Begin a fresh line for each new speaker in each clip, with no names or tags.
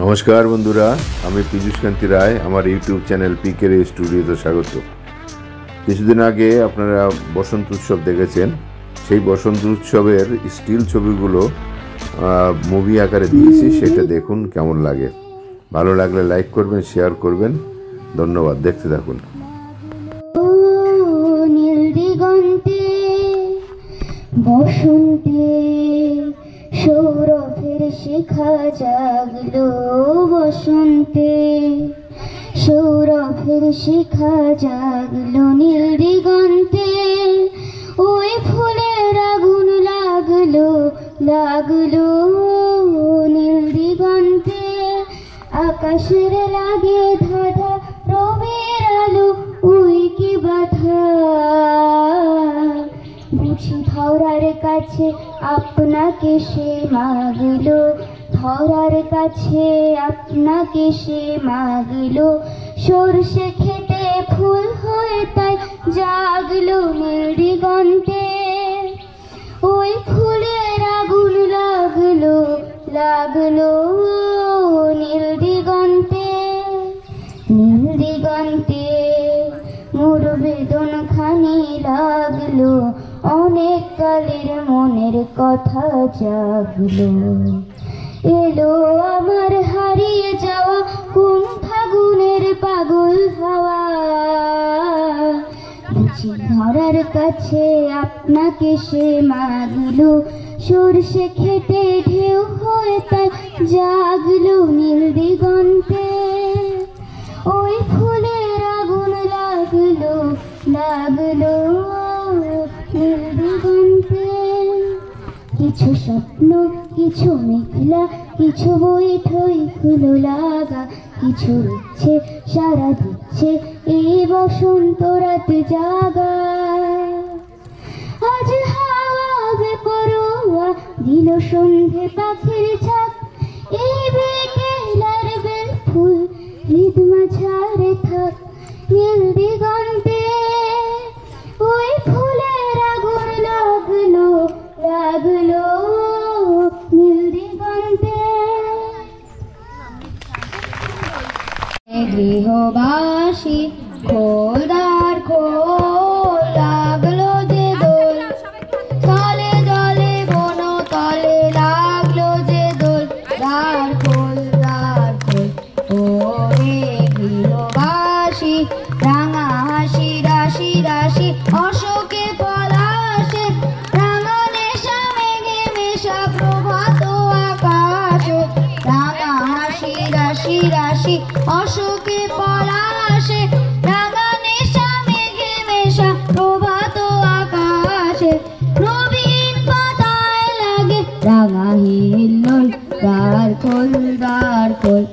নমস্কার বন্ধুরা, আমি পীযূষ কান্তি রায়। আমার ইউটিউব চ্যানেল পিকে স্টুডিওতে স্বাগত। কিছুদিন আগে আপনারা বসন্ত উৎসব দেখেছেন। সেই বসন্ত উৎসবের স্টিল ছবিগুলো মুভি আকারে দিয়েছি, সেটা দেখুন কেমন লাগে। ভালো লাগলে লাইক করবেন, শেয়ার করবেন। ধন্যবাদ, দেখতে থাকুন।
বসন্তে সৌরভের শিখা জাগলো, বসন্তে সৌরভের শিখা জাগলো, নীল দিগন্তে ওই ফুলের আগুন লাগলো লাগলো, নীল দিগন্তে আকাশের লাগে ধাঁধা, রবির আলো ওই কি বাধা, বুঝি ধরার কাছে আপনাকে সে মাগলো, ধরার কাছে আপনাকে সে মাগলো, সরষে খেতে ফুল হয়ে তাই জাগলো, নীল দিগন্তে ওই ফুলের আগুন লাগলো লাগলো, নীল দিগন্তে নীল দিগন্তে মোর বেদন খানি লাগলো, অনেক কালের মনের কথা জাগলো, এলো আমার হারিয়ে যাওয়া কোন ফাগুনের পাগল হাওয়া, বুঝি ধরার কাছে আপনাকে সে মাগলো, সরষে খেতে ঢেউ হয়ে তাই জাগলো, নীল দিগন্তে ওই ফুলের আগুন লাগলো লাগলো, নীল দিগন্তে কিছু স্বপ্ন, কিছু মেঘলা, কিছু বৈঠই ফুলো লাগা, কিছু ইচ্ছে সারা দিচ্ছে এই বসন্ত রাত জাগা, আজ হাওয়া বেপরোয়া দিল সন্ধে পাখির ঝাঁক, এই বিকেলার বেল ফুল হৃদ মাঝারে থাক, নীল দিগন্তে ওই ফুলের আগুন লাগলো লাগলো, নীল দিগন্তে গৃহবাসী খোলদার খোল, লাগলো যে দোল তলে জলে বন তলে, লাগলো যে দোল, দ্বার খোল ও রে গৃহবাসী, রাঙা হাসি রাশি রাশি অশোকে পলাশে, রাঙা নেশা মেঘে মেশা প্রভাত আকাশে, রাঙা হাসি রাশি রাশি অশোকে পলাশে, রাঙা নেশা মেঘে মেশা প্রভাত আকাশে, নবীন পাতায় লাগে রাঙা হিল্লোল, দ্বার খোল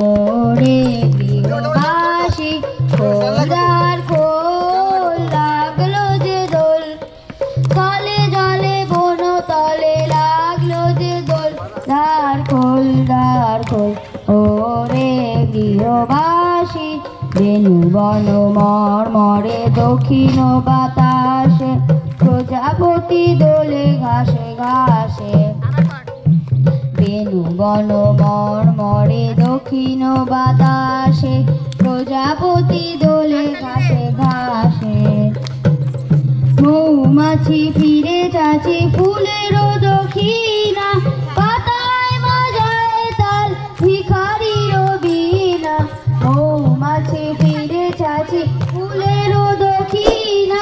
ওরে গৃহবাসী খোলদার খোল, লাগলো যে দোল তলে জলে বন তলে, লাগলো যে দোল, দ্বার খোল ওরে গৃহবাসী, বেনু বন মর্মরে দক্ষিণ বাতাসে, প্রজাপতি দোলে ঘাসে ঘাসে, বেনু বন মর্মরে দক্ষিণ বাতাসে, প্রজাপতি দোলে ঘাসে ঘাসে, মৌমাছি ফিরে চাচি ফুলের দক্ষিণা, পাতায় বাজায় তাল ভিখারির বীণা, মৌমাছি ফিরে চাচি ফুলের দক্ষিণা,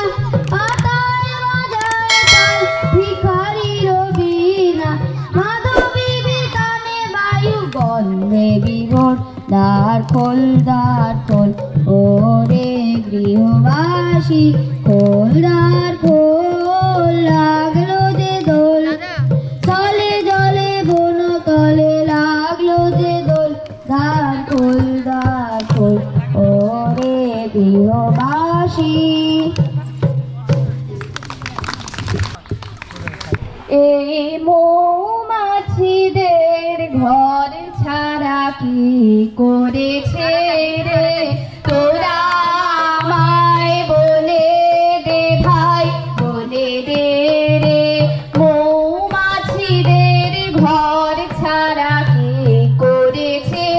পাতায় বাজায় তাল ভিখারির বীণা, মাধবী বিতানে বায়ু গন্ধে বিভোর, দ্বার খোল ওরে গৃহবাসী খোলদার খোল, লাগলো যে দোল তলে জলে বন তলে, লাগলো যে দোল, দ্বার খোল ওরে গৃহবাসী। এই মৌমাছিদের ঘর ছাড়া কি করেছে রে তোরা, আমায় বলে দে ভাই, বলে দে রে, মৌমাছিদের ঘর ছাড়া কি করেছে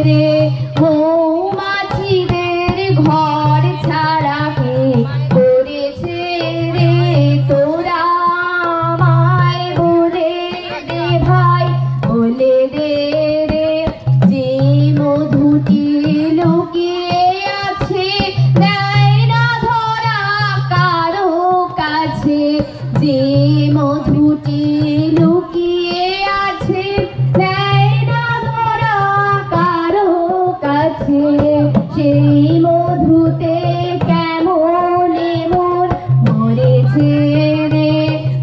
রে মৌমাছিদের ঘর ছাড়া কে করেছে রে তোরা আমায় বলে দে ভাই বলে দে রে যে মধুটি লুকিয়ে আছে দেয় না ধরা কারো কাছে যে মধুটি লুকিয়ে আছে দেয় না ধরা কারো কাছে সেই মধুতে কেমন মন মরেছে রে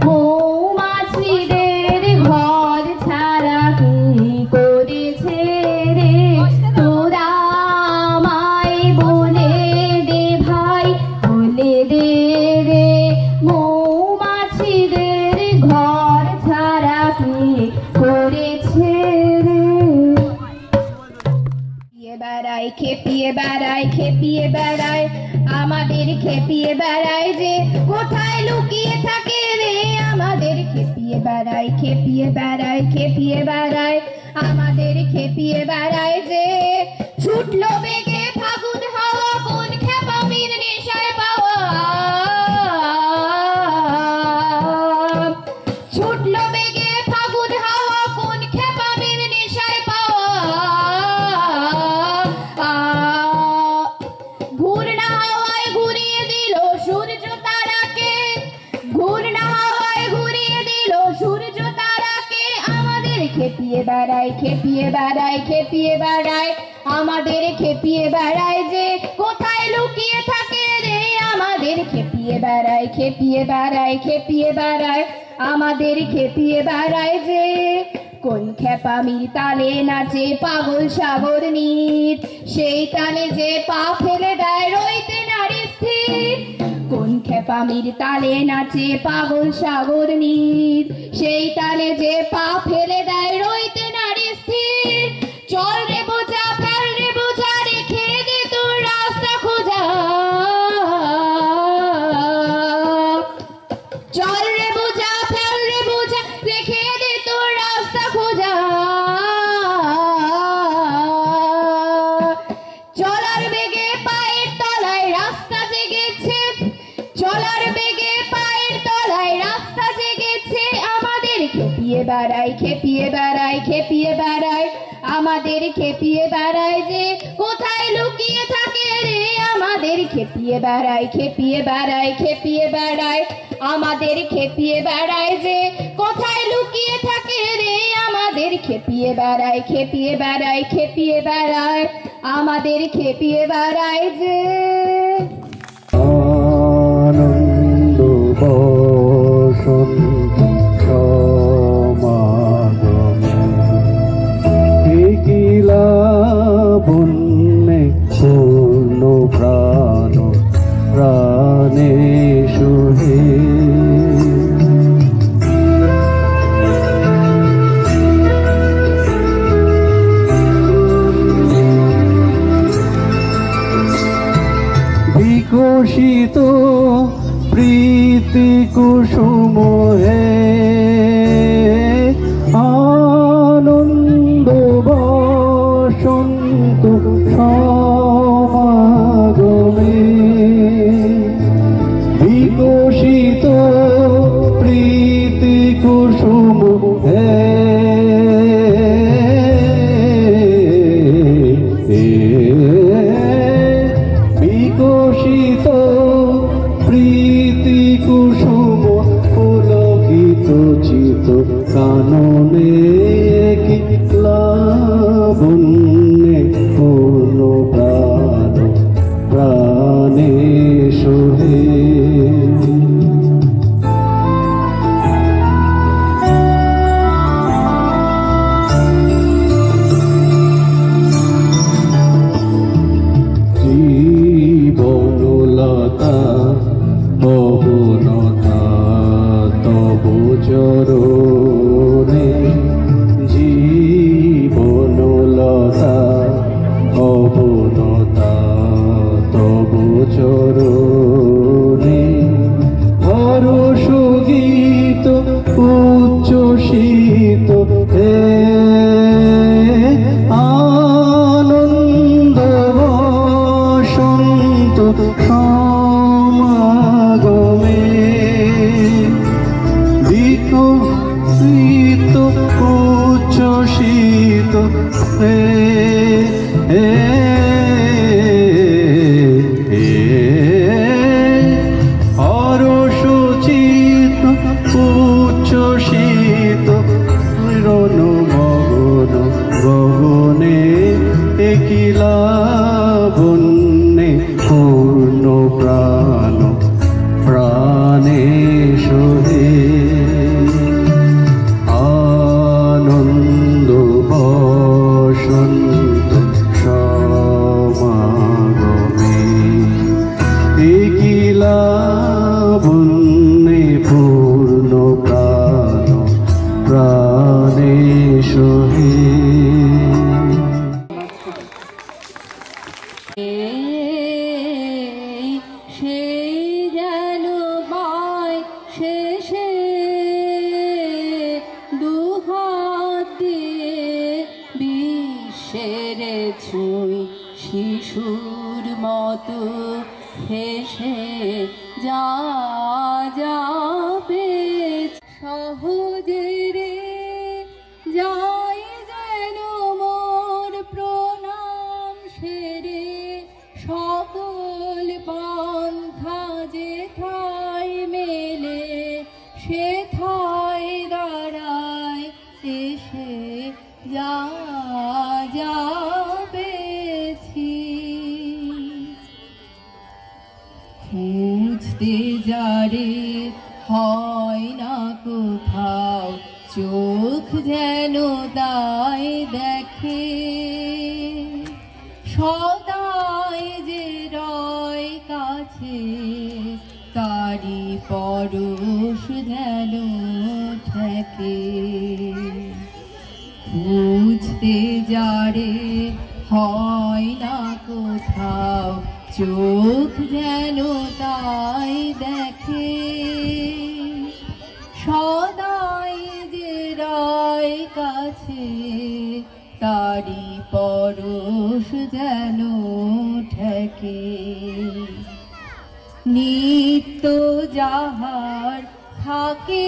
মৌমাছিদের ঘর ছাড়া কি করেছে রে তোরা আমায় বলে দে ভাই বলে দে রে মৌমাছিদের ঘর ছাড়া কি করেছে রে খেপিয়ে বেড়ায় খেপিয়ে বেড়ায় আমাদের খেপিয়ে বেড়ায় যে কোথায় লুকিয়ে থাকে রে আমাদের খেপিয়ে বেড়ায় খেপিয়ে বেড়ায় খেপিয়ে বেড়ায় আমাদের খেপিয়ে বেড়ায় যে ছুটলো বেগে ফাগুন হাওয়া কোন খেপামির নেশায় পাওয়া ছুটলো বেগে ফাগুন হাওয়া কোন খেপামির নেশায় পাওয়া ঘূর্ণা হাওয়ায় ঘুরিয়ে দিল সূর্য তারাকে ঘূর্ণা হাওয়ায় ঘুরিয়ে দিল সূর্য তারাকে আমাদের খেপিয়ে বেড়ায় খেপিয়ে বেড়ায় খেপিয়ে বেড়ায় আমাদের খেপিয়ে বেড়ায় যে কোথায় লুকিয়ে থাকে রে আমাদের খেপিয়ে বেড়ায় খেপিয়ে বেড়ায় খেপিয়ে বেড়ায় আমাদের খেপিয়ে বেড়ায় যে কোন খেপামির তালে নাচে পাগল সাগর নীত সেই তালে যে পা ফেলে দেয় রইতে নারী স্থির কোন খেপামির তালে নাচে পাগল সাগর নীত সেই তালে যে পা ফেলে দেয় রইতে নারী স্থির চল রে বোঝা ফেল রে বোঝা রেখে দে তোর রাস্তা খোঁজা চল রে বোঝা ফেল রে বোঝা রেখে দে তোর রাস্তা খোঁজা চলার বেগে পায়ের তলায় রাস্তা জেগেছে চলার বেগে পায়ের তলায় রাস্তা জেগেছে আমাদের খেপিয়ে বেড়ায় খেপিয়ে বেড়ায় খেপিয়ে বেড়ায় আমাদের খেপিয়ে বেড়ায় যে কোথায় লুকিয়ে থাকে রে আমাদের খেপিয়ে বেড়ায় খেপিয়ে বেড়ায় খেপিয়ে বেড়ায় আমাদের খেপিয়ে বেড়ায় যে কোথায় লুকিয়ে থাকে রে আমাদের খেপিয়ে বেড়ায় খেপিয়ে বেড়ায় খেপিয়ে বেড়ায় আমাদের খেপিয়ে বেড়ায় যে
আনন্দ বসন্ত সমাগমে কিলা বন্যে পূর্ণ প্রাণ প্রাণে সুহে বিকশিত প্রীতি কুসুম হে আনন্দ বসন্ত সমাগমে বিকশিত প্রীতি কুসুম হে বিকশিত প্রীতি কুসুম পুলকিত লাবণ্যে পূর্ণ প্রাণ প্রাণে সোহে আনন্দ বসন্ত সমাগমে কি লাবণ্যে পূর্ণ প্রাণ প্রাণে সোহে
সেই যেন পায় শেষে দুহাত দিয়ে বিশ্বের ছুঁই শিশুর মতো হেসে যা যাবে সহজে রে যাই যেন মোর প্রণাম সেরে সকল পন্থা যেথায় মেলে সেথায় দাঁড়ায় এসে যা যাবেছি খুঁজতে যারে হয় না কোথাও চোখ যেন তাই দেখে সদাই যে রয় কাছে তারি পরশ যেন ঠেকে খুঁজতে যারে হয় না কোথাও চোখ যেন তাই দেখে সদাই যে রয় কাছে তারি পরশ যেন ঠেকে নিত্য যাহার থাকে